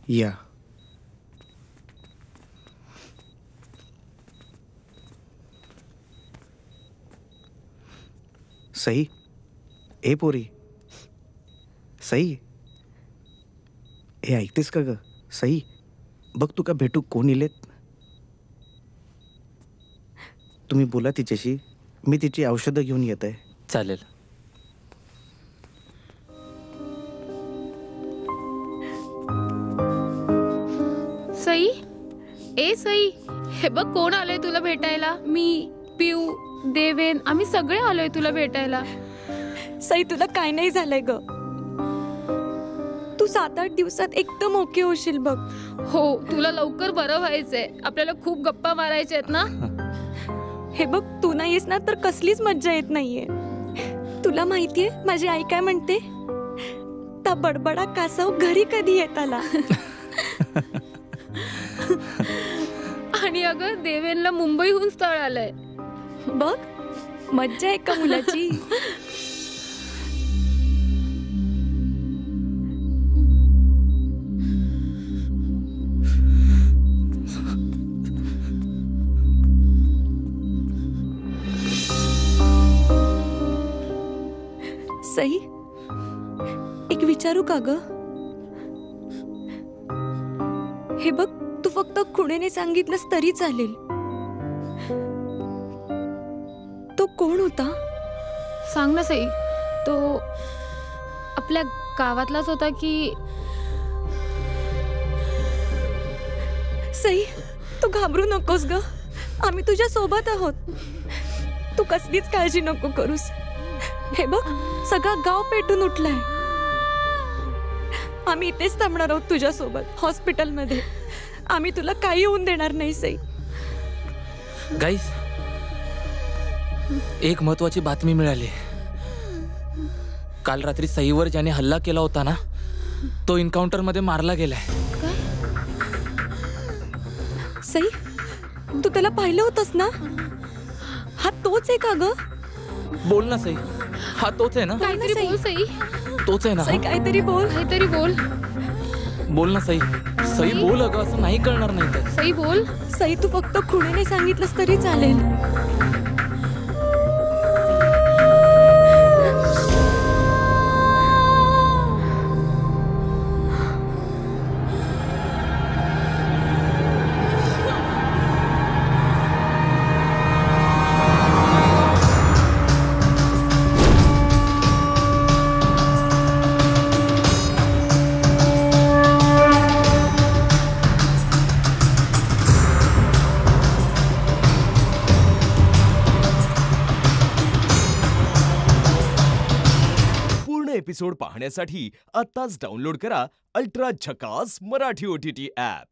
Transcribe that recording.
या सई, ए पोरी, सई, हे ऐकतेस का ग? सई, बघ तू का भेटू कोण इलेत. तुम्ही बोला तिच्याशी, मी तिची औषधं घेऊन येत आहे. चालेल. सई, ए सई, हे बघ कोण आलंय तुला भेटायला. मी, पिऊ, देवेन, आम्ही सगळे आलोय तुला भेटायला. सई, तुला काय नाही झालंय ग? तू 7-8 दिवसात एकदम ओके होशील बघ. हो, तुला लवकर बरं व्हायचंय. आपल्याला खूप गप्पा मारायच्या आहेत ना. हे बघ, तू नाहीयेस ना तर कसलीच मज्जा येत नाहीये. तुला माहितीये माझी आई काय म्हणते? ता बडबडा कासव घरी कधी येत आला. आणि अगं देवेनला मुंबईहून स्थळ आलंय. बघ, मज्जा आहे का मुलाची. सई, एक विचारू का ग? हे बघ, तू फक्त खुणेने सांगितलंस तरी चालेल. तो कोण होता? सांग ना सई. तो आपल्या गावातलाच होता की? सई, तू घाबरू नकोस ग. आम्ही तुझ्या सोबत आहोत. तू कसलीच काळजी नको करूस. हे बघ, सगळा गाव पेटून उठलाय. आम्ही इथेच थांबणार आहोत तुझ्या सोबत हॉस्पिटलमध्ये. आम्ही तुला काही होऊन देणार नाही सई. गाईस, एक महत्वाची बातमी मिळाली. काल रात्री सईवर ज्याने हल्ला केला होता ना, तो एन्काउंटर मध्ये मारला गेलाय. सई, तू त्याला पाहिलं होतंस ना? हा तोच आहे का ग? बोल ना सई, हा तोच आहे ना? काहीतरी बोल सई. तोच आहे ना? सई, काहीतरी बोल. काहीतरी बोल. बोल ना सई. सई बोल अगं, असं नाही कळणार नाही तर. सई बोल. सई, तू फक्त खुणेने सांगितलंस तरी चालेल. एपिसोड पाहण्यासाठी आत्ताच डाउनलोड करा अल्ट्रा झकास मराठी OTT ॲप.